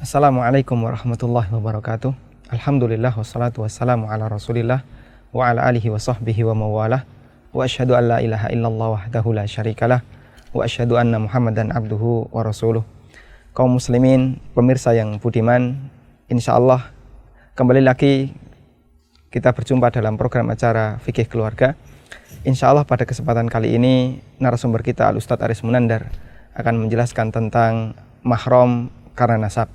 Assalamualaikum warahmatullahi wabarakatuh. Alhamdulillah wassalatu wassalamu ala rasulillah wa ala alihi wa sahbihi wa mawalah. Wa asyhadu an la ilaha illallah wahdahu la syarikalah wa asyhadu anna muhammadan abduhu wa rasuluh. Kaum muslimin, pemirsa yang budiman, insyaallah kembali lagi kita berjumpa dalam program acara Fikih Keluarga. Insyaallah pada kesempatan kali ini narasumber kita Al-Ustadz Aris Munandar akan menjelaskan tentang mahram karena nasab.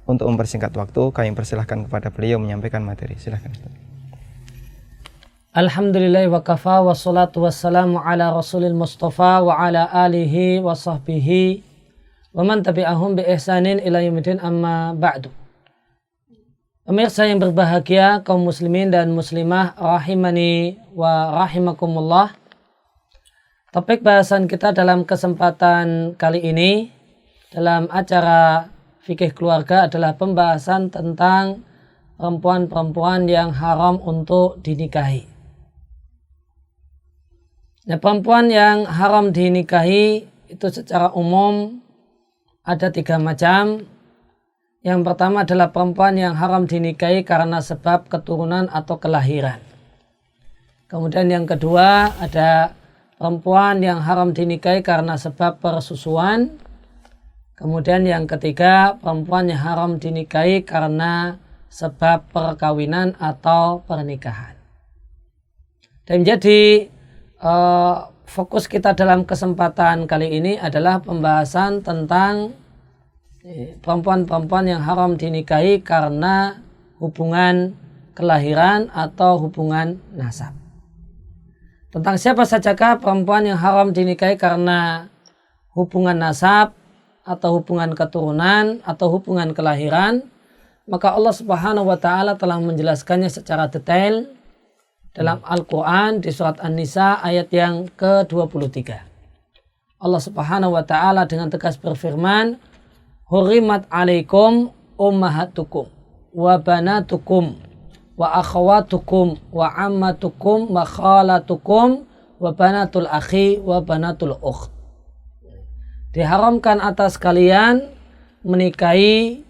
Untuk mempersingkat waktu, kami persilahkan kepada beliau menyampaikan materi. Silahkan. Alhamdulillah wa kafa wa salatu wassalamu ala rasulil mustafa wa ala alihi wa sahbihi wa man tabi'ahum bi ihsanin ila yaumil amma ba'du. Pemirsa yang berbahagia, kaum muslimin dan muslimah rahimani wa rahimakumullah. Topik bahasan kita dalam kesempatan kali ini dalam acara Fikih Keluarga adalah pembahasan tentang perempuan-perempuan yang haram untuk dinikahi. Nah, perempuan yang haram dinikahi itu secara umum ada 3 macam. Yang pertama adalah perempuan yang haram dinikahi karena sebab keturunan atau kelahiran. Kemudian yang kedua ada perempuan yang haram dinikahi karena sebab persusuan. Kemudian yang ketiga, perempuan yang haram dinikahi karena sebab perkawinan atau pernikahan. Dan jadi fokus kita dalam kesempatan kali ini adalah pembahasan tentang perempuan-perempuan yang haram dinikahi karena hubungan kelahiran atau hubungan nasab. Tentang siapa sajakah perempuan yang haram dinikahi karena hubungan nasab atau hubungan keturunan atau hubungan kelahiran, maka Allah Subhanahu wa taala telah menjelaskannya secara detail dalam Al-Qur'an di surat An-Nisa ayat yang ke-23. Allah Subhanahu wa taala dengan tegas berfirman, "Hurrimat 'alaikum ummahatukum wa banatukum wa akhawatukum wa ammatukum wa khalatukum wa banatul akhi wa banatul ukht." Diharamkan atas kalian menikahi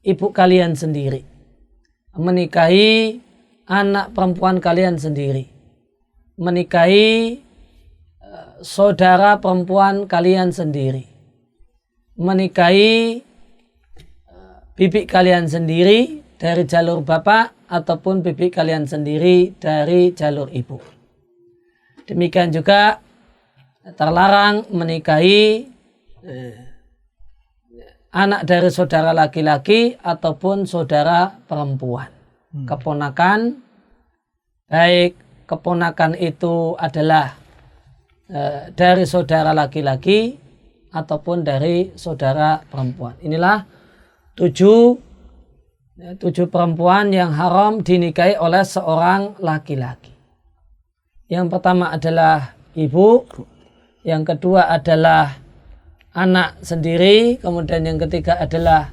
ibu kalian sendiri, menikahi anak perempuan kalian sendiri, menikahi saudara perempuan kalian sendiri, menikahi bibi kalian sendiri dari jalur bapak ataupun bibi kalian sendiri dari jalur ibu. Demikian juga terlarang menikahi anak dari saudara laki-laki ataupun saudara perempuan. Keponakan, baik keponakan itu adalah dari saudara laki-laki ataupun dari saudara perempuan. Inilah 7 perempuan yang haram dinikahi oleh seorang laki-laki. Yang pertama adalah ibu, yang kedua adalah anak sendiri, kemudian yang ketiga adalah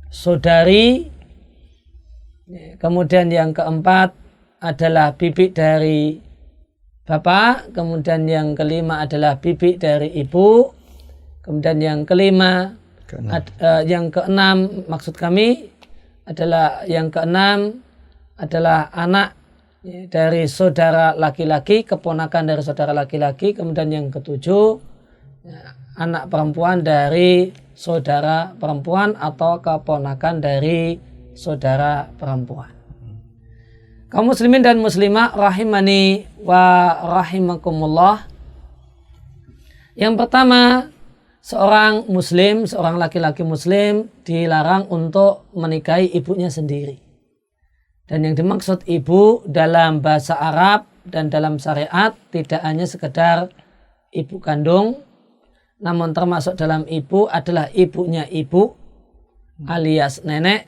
saudari, kemudian yang keempat adalah bibi dari bapak, kemudian yang kelima adalah bibi dari ibu, kemudian yang kelima, yang keenam maksud kami adalah yang keenam adalah anak dari saudara laki-laki, keponakan dari saudara laki-laki, kemudian yang ketujuh anak perempuan dari saudara perempuan atau keponakan dari saudara perempuan. Kaum muslimin dan muslimah rahimani wa rahimakumullah. Yang pertama, seorang muslim, seorang laki-laki muslim dilarang untuk menikahi ibunya sendiri. Dan yang dimaksud ibu dalam bahasa Arab dan dalam syariat tidak hanya sekedar ibu kandung, namun termasuk dalam ibu adalah ibunya ibu alias nenek,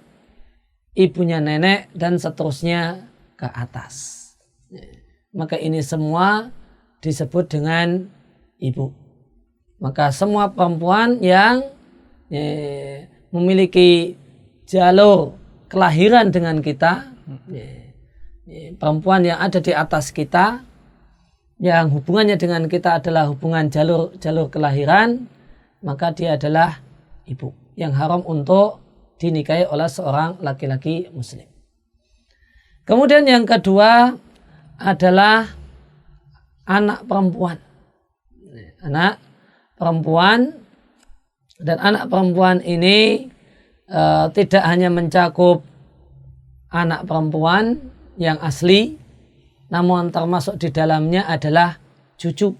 ibunya nenek, dan seterusnya ke atas. Maka ini semua disebut dengan ibu. Maka semua perempuan yang memiliki jalur kelahiran dengan kita, perempuan yang ada di atas kita, yang hubungannya dengan kita adalah hubungan jalur kelahiran, maka dia adalah ibu yang haram untuk dinikahi oleh seorang laki-laki muslim. Kemudian yang kedua adalah anak perempuan. Anak perempuan, dan anak perempuan ini tidak hanya mencakup anak perempuan yang asli, namun termasuk di dalamnya adalah cucu.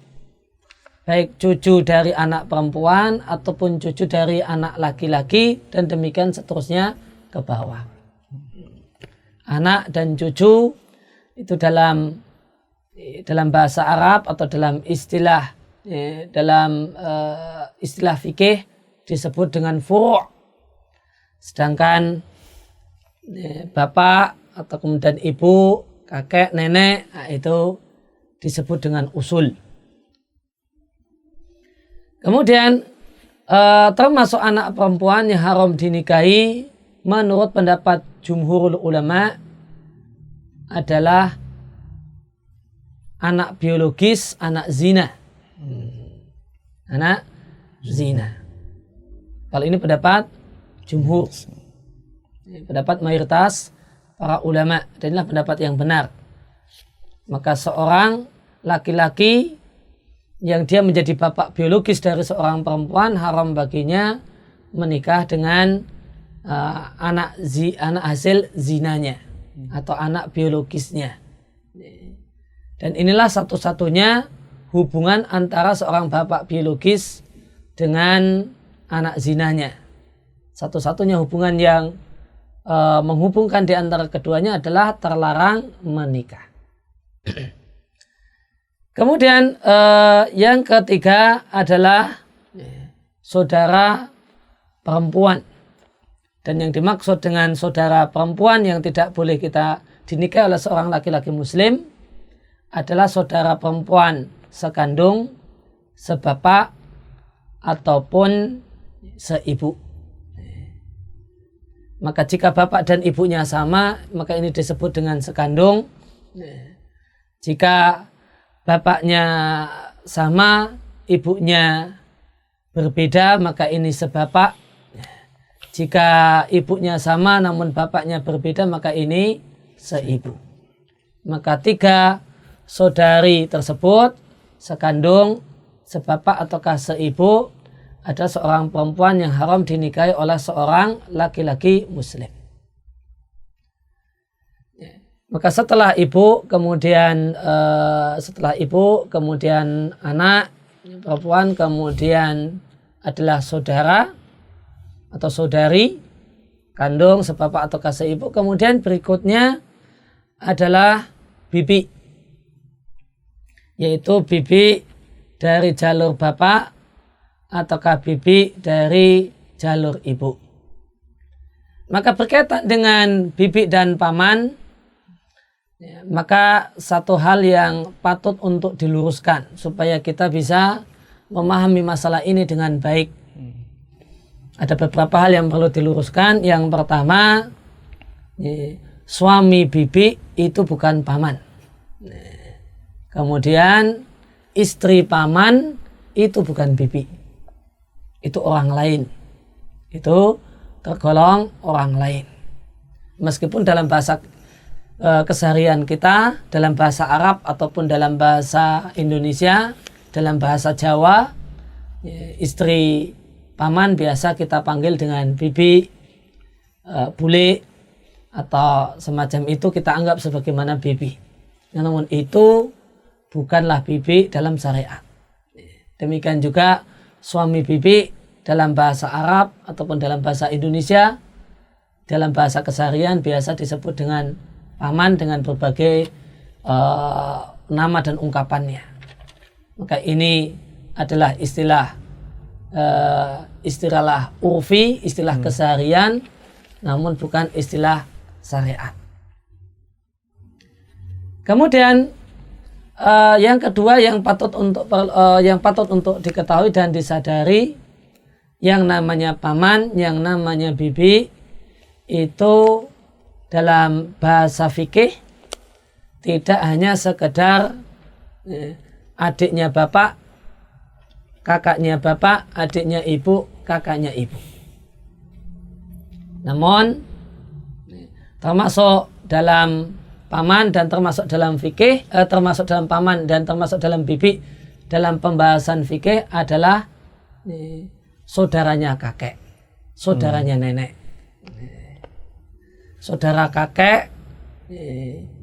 Baik cucu dari anak perempuan ataupun cucu dari anak laki-laki, dan demikian seterusnya ke bawah. Anak dan cucu itu dalam bahasa Arab atau dalam istilah fikih disebut dengan furu'. Sedangkan bapak atau kemudian ibu, kakek, nenek, itu disebut dengan usul. Kemudian termasuk anak perempuan yang haram dinikahi menurut pendapat jumhurul ulama adalah anak biologis, anak zina. Anak zina. Kalau ini pendapat jumhur, pendapat mayoritas para ulama, dan inilah pendapat yang benar. Maka seorang laki-laki yang dia menjadi bapak biologis dari seorang perempuan, haram baginya menikah dengan anak hasil zinanya atau anak biologisnya. Dan inilah satu-satunya hubungan antara seorang bapak biologis dengan anak zinanya. Satu-satunya hubungan yang menghubungkan di antara keduanya adalah terlarang menikah. Kemudian yang ketiga adalah saudara perempuan. Dan yang dimaksud dengan saudara perempuan yang tidak boleh kita dinikahi oleh seorang laki-laki muslim adalah saudara perempuan sekandung, sebapak, ataupun seibu. Maka jika bapak dan ibunya sama, maka ini disebut dengan sekandung. Jika bapaknya sama, ibunya berbeda, maka ini sebapak. Jika ibunya sama namun bapaknya berbeda, maka ini seibu. Maka tiga saudari tersebut, sekandung, sebapak ataukah seibu, ada seorang perempuan yang haram dinikahi oleh seorang laki-laki muslim. Maka setelah ibu kemudian anak perempuan, kemudian adalah saudara atau saudari kandung, sebapak atau seibu. Kemudian berikutnya adalah bibi, yaitu bibi dari jalur bapak ataukah bibi dari jalur ibu. Maka berkaitan dengan bibi dan paman, maka satu hal yang patut untuk diluruskan supaya kita bisa memahami masalah ini dengan baik. Ada beberapa hal yang perlu diluruskan. Yang pertama, suami bibi itu bukan paman. Kemudian istri paman itu bukan bibi. Itu orang lain. Itu tergolong orang lain. Meskipun dalam bahasa keseharian kita, dalam bahasa Arab ataupun dalam bahasa Indonesia, dalam bahasa Jawa, istri paman biasa kita panggil dengan bibi, bule, atau semacam itu kita anggap sebagaimana bibi. Namun itu bukanlah bibi dalam syariat. Demikian juga suami bibi dalam bahasa Arab ataupun dalam bahasa Indonesia, dalam bahasa keseharian biasa disebut dengan paman dengan berbagai nama dan ungkapannya. Maka ini adalah istilah urfi, istilah keseharian, namun bukan istilah syariat. Kemudian yang kedua yang patut untuk diketahui dan disadari, yang namanya paman, yang namanya bibi itu dalam bahasa fikih tidak hanya sekedar adiknya bapak, kakaknya bapak, adiknya ibu, kakaknya ibu. Namun termasuk dalam paman dan termasuk dalam fikih, termasuk dalam paman dan termasuk dalam bibi dalam pembahasan fikih adalah saudaranya kakek, saudaranya nenek. Saudara kakek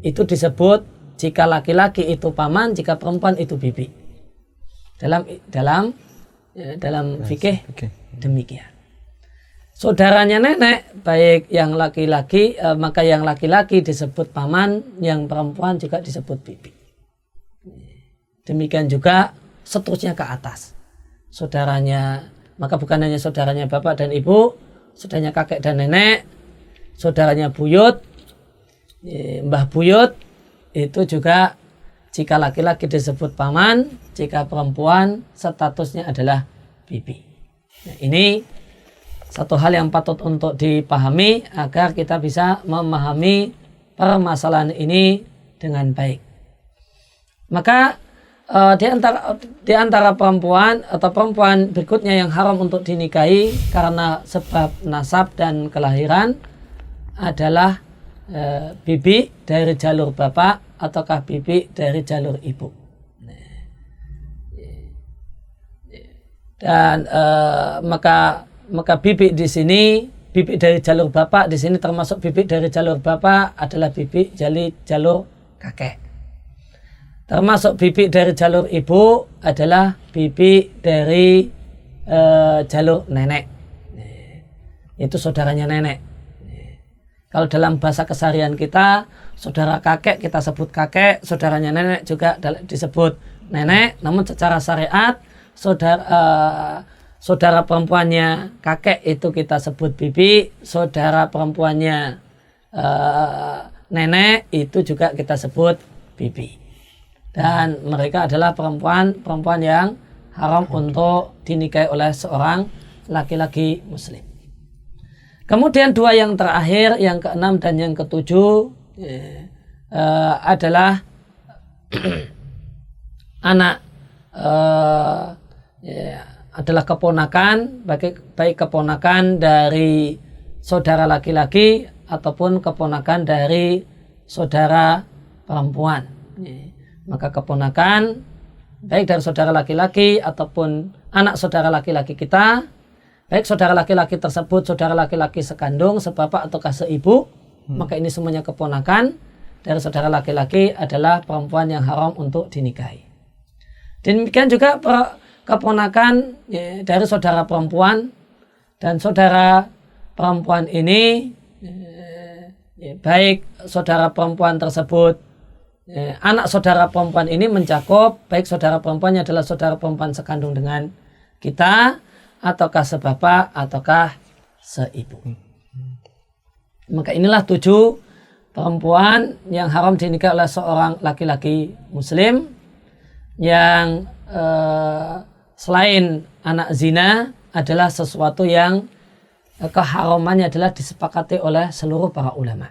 itu disebut jika laki-laki itu paman, jika perempuan itu bibi. Dalam fikih demikian. Saudaranya nenek, baik yang laki-laki, maka yang laki-laki disebut paman, yang perempuan juga disebut bibi. Demikian juga seterusnya ke atas. Saudaranya, maka bukan hanya saudaranya bapak dan ibu, saudaranya kakek dan nenek, saudaranya buyut, mbah buyut, itu juga jika laki-laki disebut paman, jika perempuan statusnya adalah bibi. Nah, ini satu hal yang patut untuk dipahami agar kita bisa memahami permasalahan ini dengan baik. Maka di antara perempuan atau perempuan berikutnya yang haram untuk dinikahi karena sebab nasab dan kelahiran adalah bibi dari jalur bapak ataukah bibi dari jalur ibu. Dan maka bibi di sini, bibi dari jalur bapak di sini termasuk bibi dari jalur bapak adalah bibi dari jalur kakek. Termasuk bibi dari jalur ibu adalah bibi dari jalur nenek. Itu saudaranya nenek. Kalau dalam bahasa keseharian kita, saudara kakek kita sebut kakek, saudaranya nenek juga disebut nenek. Namun secara syariat, saudara perempuannya kakek itu kita sebut bibi, saudara perempuannya nenek itu juga kita sebut bibi. Dan mereka adalah perempuan yang haram untuk dinikahi oleh seorang laki-laki muslim. Kemudian dua yang terakhir, yang keenam dan yang ketujuh adalah anak adalah keponakan, baik keponakan dari saudara laki-laki ataupun keponakan dari saudara perempuan. Maka keponakan baik dari saudara laki-laki ataupun anak saudara laki-laki kita, baik saudara laki-laki tersebut saudara laki-laki sekandung, sebapak ataukah seibu, maka ini semuanya keponakan dari saudara laki-laki adalah perempuan yang haram untuk dinikahi. Demikian juga keponakan dari saudara perempuan, dan saudara perempuan ini baik saudara perempuan tersebut anak saudara perempuan ini mencakup baik saudara perempuannya adalah saudara perempuan sekandung dengan kita ataukah sebapak ataukah seibu. Maka inilah 7 perempuan yang haram dinikahi oleh seorang laki-laki muslim yang selain anak zina adalah sesuatu yang keharamannya adalah disepakati oleh seluruh para ulama.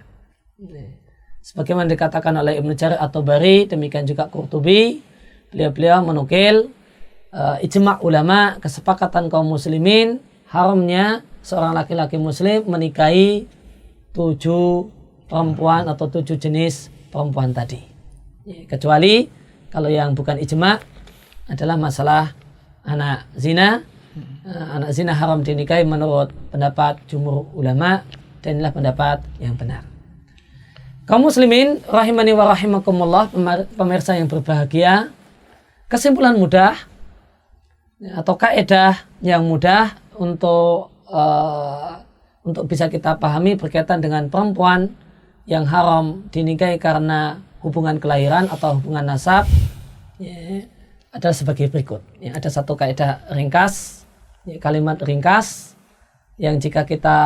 Sebagaimana dikatakan oleh Ibnu Jarir At-Tabari, demikian juga Qurtubi, beliau menukil ijma' ulama, kesepakatan kaum muslimin haramnya seorang laki-laki muslim menikahi 7 perempuan atau 7 jenis perempuan tadi. Kecuali kalau yang bukan ijma' adalah masalah anak zina. Anak zina haram dinikahi menurut pendapat jumhur ulama, dan inilah pendapat yang benar. Kaum muslimin rahimani wa rahimakumullah, pemirsa yang berbahagia, kesimpulan mudah atau kaidah yang mudah untuk bisa kita pahami berkaitan dengan perempuan yang haram dinikahi karena hubungan kelahiran atau hubungan nasab adalah sebagai berikut. Ada satu kaidah ringkas, kalimat ringkas yang jika kita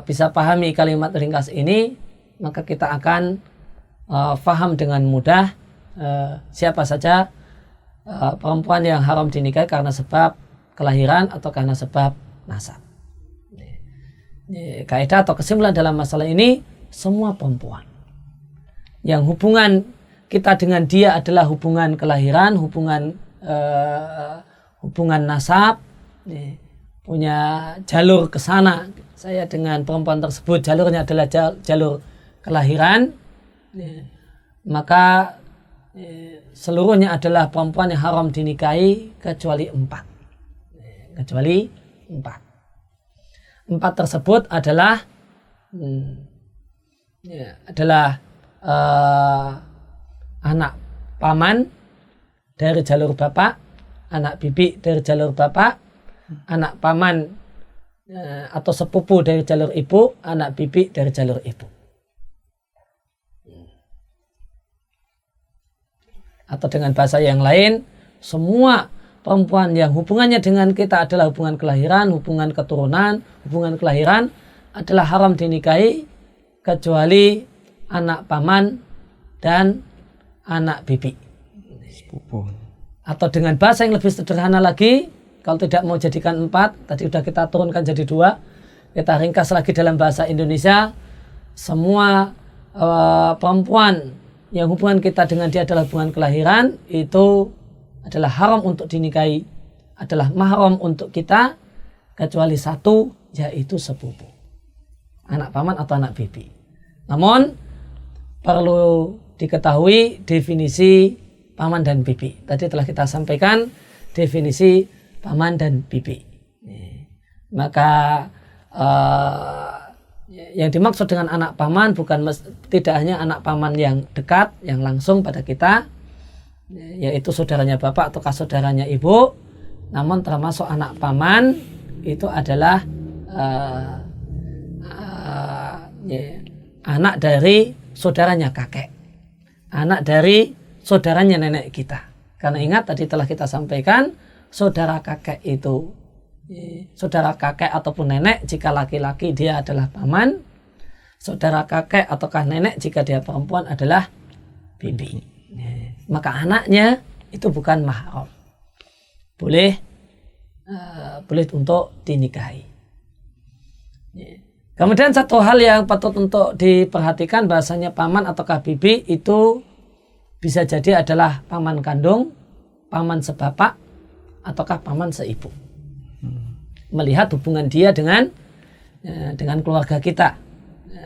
bisa pahami kalimat ringkas ini, maka kita akan faham dengan mudah siapa saja perempuan yang haram dinikahi karena sebab kelahiran atau karena sebab nasab. Kaidah atau kesimpulan dalam masalah ini, semua perempuan yang hubungan kita dengan dia adalah hubungan kelahiran, hubungan nasab, punya jalur ke sana saya dengan perempuan tersebut jalurnya adalah jalur kelahiran, maka seluruhnya adalah perempuan yang haram dinikahi kecuali 4. Kecuali 4. 4 tersebut adalah anak paman dari jalur bapak, anak bibi dari jalur bapak, anak paman atau sepupu dari jalur ibu, anak bibi dari jalur ibu. Atau dengan bahasa yang lain, semua perempuan yang hubungannya dengan kita adalah hubungan kelahiran, hubungan keturunan, hubungan kelahiran adalah haram dinikahi kecuali anak paman dan anak bibi. Sepupu. Atau dengan bahasa yang lebih sederhana lagi, kalau tidak mau jadikan 4, tadi sudah kita turunkan jadi 2, kita ringkas lagi dalam bahasa Indonesia, semua perempuan yang hubungan kita dengan dia adalah hubungan kelahiran, itu adalah haram untuk dinikahi, adalah mahram untuk kita, kecuali 1, yaitu sepupu, anak paman atau anak bibi. Namun perlu diketahui definisi paman dan bibi. Tadi telah kita sampaikan definisi paman dan bibi. Maka yang dimaksud dengan anak paman tidak hanya anak paman yang dekat, yang langsung pada kita, yaitu saudaranya bapak ataukah saudaranya ibu, namun termasuk anak paman itu adalah anak dari saudaranya kakek, anak dari saudaranya nenek kita. Karena ingat tadi telah kita sampaikan, saudara kakek itu, saudara kakek ataupun nenek jika laki-laki dia adalah paman, saudara kakek ataukah nenek jika dia perempuan adalah bibi. Maka anaknya itu bukan mahram, boleh untuk dinikahi. Kemudian satu hal yang patut untuk diperhatikan, bahasanya paman ataukah bibi itu bisa jadi adalah paman kandung, paman sebapak, ataukah paman seibu. Melihat hubungan dia dengan keluarga kita,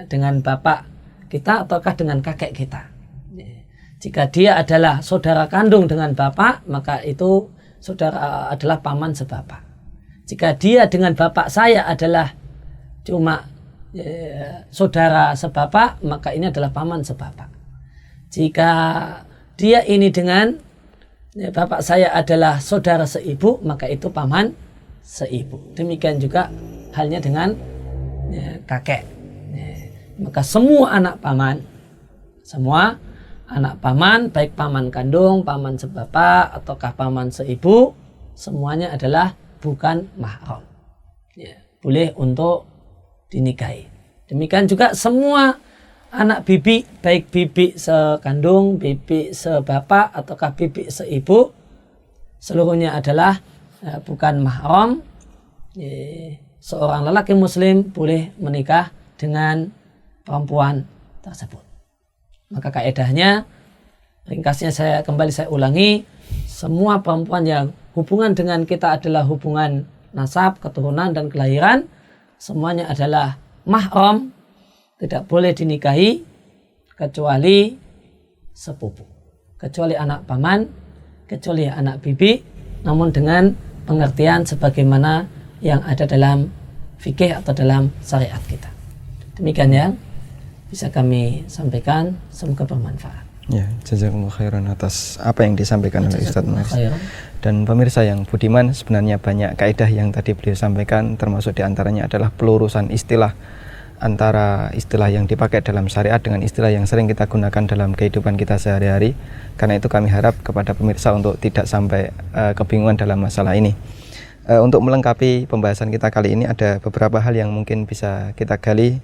dengan bapak kita ataukah dengan kakek kita. Jika dia adalah saudara kandung dengan bapak, maka itu saudara adalah paman sebapak. Jika dia dengan bapak saya adalah cuma saudara sebapak, maka ini adalah paman sebapak. Jika dia ini dengan bapak saya adalah saudara seibu, maka itu paman seibu. Demikian juga halnya dengan kakek. Maka semua anak paman, baik paman kandung, paman sebapak, ataukah paman seibu, semuanya adalah bukan mahram. Boleh untuk dinikahi. Demikian juga semua anak bibi, baik bibi sekandung, bibi sebapak, ataukah bibi seibu, seluruhnya adalah bukan mahram. Seorang lelaki muslim boleh menikah dengan perempuan tersebut. Maka kaedahnya, ringkasnya saya ulangi, semua perempuan yang hubungan dengan kita adalah hubungan nasab, keturunan dan kelahiran, semuanya adalah mahram, tidak boleh dinikahi kecuali sepupu, kecuali anak paman, kecuali anak bibi, namun dengan pengertian sebagaimana yang ada dalam fikih atau dalam syariat kita. Demikian yang bisa kami sampaikan, semoga bermanfaat. Ya, jazakumullah khairan atas apa yang disampaikan oleh Ustaz Maris. Dan pemirsa yang budiman, sebenarnya banyak kaidah yang tadi beliau sampaikan, termasuk diantaranya adalah pelurusan istilah antara istilah yang dipakai dalam syariat dengan istilah yang sering kita gunakan dalam kehidupan kita sehari-hari. Karena itu kami harap kepada pemirsa untuk tidak sampai kebingungan dalam masalah ini. Untuk melengkapi pembahasan kita kali ini ada beberapa hal yang mungkin bisa kita gali.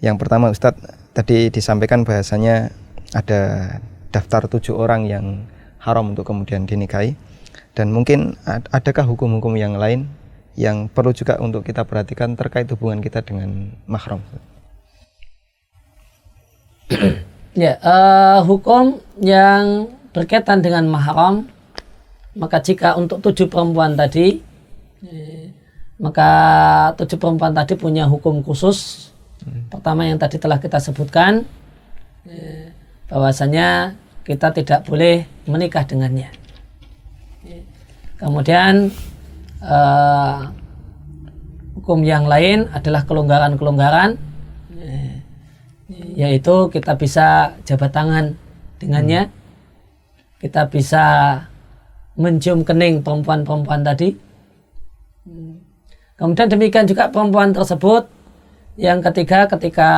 Yang pertama, Ustadz tadi disampaikan bahasanya ada daftar 7 orang yang haram untuk kemudian dinikahi, dan mungkin adakah hukum-hukum yang lain yang perlu juga untuk kita perhatikan terkait hubungan kita dengan mahram? Ya, hukum yang berkaitan dengan mahram, maka jika untuk 7 perempuan tadi Maka 7 perempuan tadi punya hukum khusus. Pertama yang tadi telah kita sebutkan, bahwasanya kita tidak boleh menikah dengannya. Kemudian hukum yang lain adalah kelonggaran-kelonggaran, yaitu kita bisa jabat tangan dengannya, kita bisa mencium kening perempuan-perempuan tadi. Kemudian demikian juga perempuan tersebut yang ketiga, ketika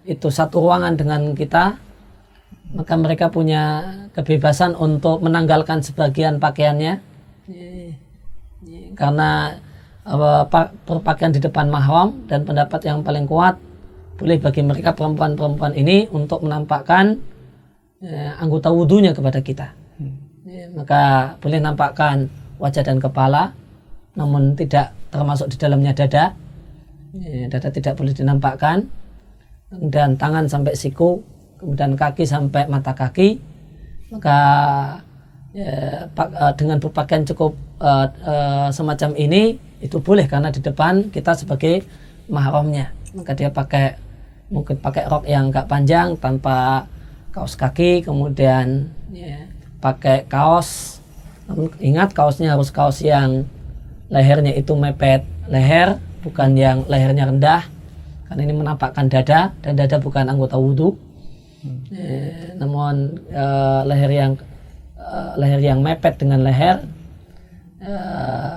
itu satu ruangan dengan kita, maka mereka punya kebebasan untuk menanggalkan sebagian pakaiannya, karena berpakaian di depan mahram, dan pendapat yang paling kuat boleh bagi mereka perempuan-perempuan ini untuk menampakkan anggota wudunya kepada kita. Maka boleh nampakkan wajah dan kepala, namun tidak termasuk di dalamnya dada. Dada tidak boleh dinampakkan, dan tangan sampai siku, kemudian kaki sampai mata kaki. Maka dengan berpakaian cukup semacam ini, itu boleh karena di depan kita sebagai mahramnya. Maka dia mungkin pakai rok yang agak panjang tanpa kaos kaki, kemudian pakai kaos. Ingat, kaosnya harus kaos yang lehernya itu mepet leher, bukan yang lehernya rendah, karena ini menampakkan dada, dan dada bukan anggota wudhu. Namun leher yang mepet dengan leher.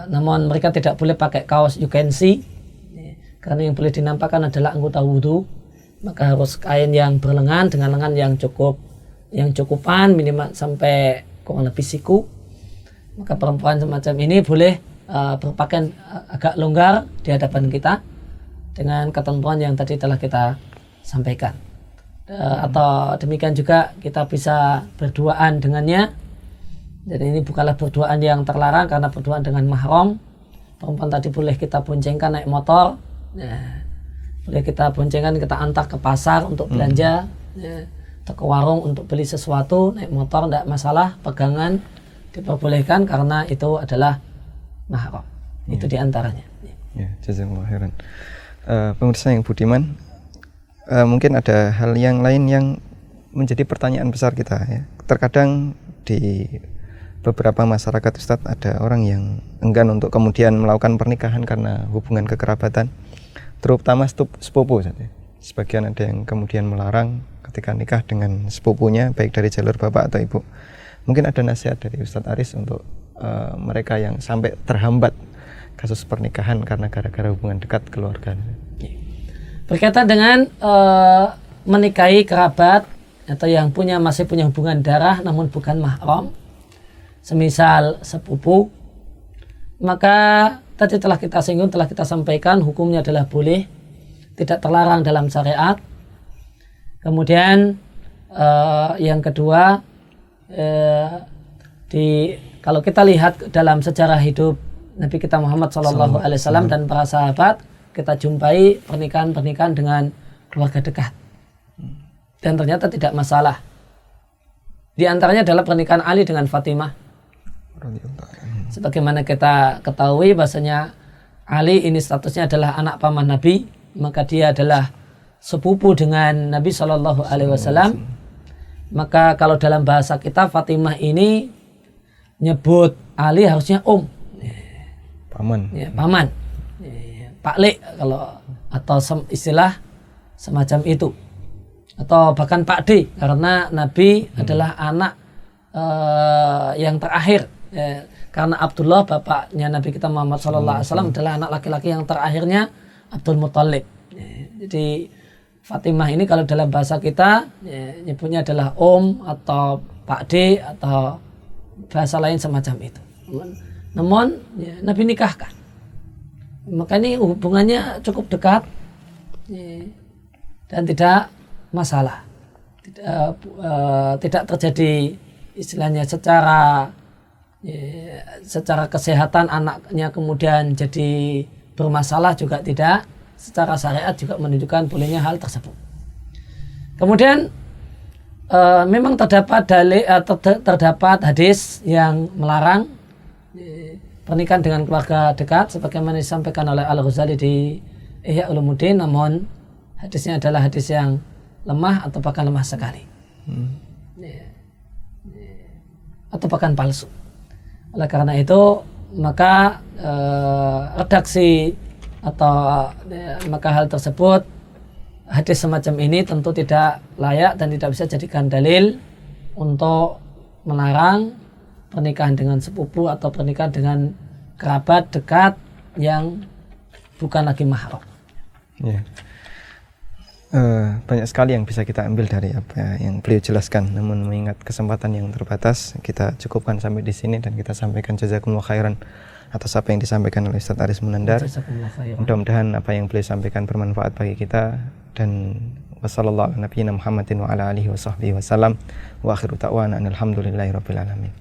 Namun mereka tidak boleh pakai kaos you can see, karena yang boleh dinampakkan adalah anggota wudhu. Maka harus kain yang berlengan dengan lengan yang cukupan, minimal sampai kurang lebih siku. Maka perempuan semacam ini boleh berpakaian agak longgar di hadapan kita dengan ketentuan yang tadi telah kita sampaikan. Atau demikian juga kita bisa berduaan dengannya. Jadi ini bukanlah berduaan yang terlarang, karena berduaan dengan mahram. Perempuan tadi boleh kita boncengkan naik motor, boleh kita boncengkan, kita antar ke pasar untuk belanja, atau ke warung untuk beli sesuatu, naik motor tidak masalah, pegangan diperbolehkan karena itu adalah mahram. Itu diantaranya. Ya, jazakallahu khairan. Pemirsa yang budiman, mungkin ada hal yang lain yang menjadi pertanyaan besar kita ya. Terkadang di beberapa masyarakat, Ustadz, ada orang yang enggan untuk kemudian melakukan pernikahan karena hubungan kekerabatan, terutama sepupu. Sebagian ada yang kemudian melarang ketika nikah dengan sepupunya, baik dari jalur bapak atau ibu. Mungkin ada nasihat dari Ustadz Aris untuk mereka yang sampai terhambat kasus pernikahan karena gara-gara hubungan dekat keluarga. Berkaitan dengan menikahi kerabat atau yang masih punya hubungan darah namun bukan mahram, semisal sepupu, maka tadi telah kita singgung, telah kita sampaikan, hukumnya adalah boleh, tidak terlarang dalam syariat. Kemudian yang kedua, kalau kita lihat dalam sejarah hidup Nabi kita Muhammad SAW dan para sahabat, kita jumpai pernikahan-pernikahan dengan keluarga dekat, dan ternyata tidak masalah. Di antaranya adalah pernikahan Ali dengan Fatimah. Sebagaimana kita ketahui bahasanya Ali ini statusnya adalah anak paman Nabi, maka dia adalah sepupu dengan Nabi SAW. Maka kalau dalam bahasa kita, Fatimah ini nyebut Ali harusnya paman, ya, paman, Pak Le kalau, atau istilah semacam itu, atau bahkan Pak D, karena Nabi adalah anak yang terakhir. Karena Abdullah bapaknya Nabi kita Muhammad SAW adalah anak laki-laki yang terakhirnya Abdul Muttalib. Jadi Fatimah ini kalau dalam bahasa kita nyebutnya adalah atau Pak D atau bahasa lain semacam itu. Namun Nabi nikahkan, maka ini hubungannya cukup dekat dan tidak masalah, tidak terjadi istilahnya secara kesehatan anaknya kemudian jadi bermasalah, juga tidak. Secara syariat juga menunjukkan bolehnya hal tersebut. Kemudian memang terdapat hadis yang melarang pernikahan dengan keluarga dekat sebagaimana disampaikan oleh Al-Ghazali di Ihya Ulumuddin, namun hadisnya adalah hadis yang lemah atau bahkan lemah sekali. Atau bahkan palsu. Oleh karena itu maka redaksi atau maka hal tersebut, hadis semacam ini tentu tidak layak dan tidak bisa jadikan dalil untuk melarang pernikahan dengan sepupu atau pernikahan dengan kerabat dekat yang bukan lagi mahram. Ya. Banyak sekali yang bisa kita ambil dari apa yang beliau jelaskan, namun mengingat kesempatan yang terbatas, kita cukupkan sampai di sini dan kita sampaikan jazakumullah khairan atas apa yang disampaikan oleh Ustaz Aris Munandar. Mudah-mudahan apa yang beliau sampaikan bermanfaat bagi kita, dan wassallallahu ala nabiyyina Muhammadin wa ala alihi wa sahbihi wasallam wa akhiru ta'wana alhamdulillahi rabbil alamin.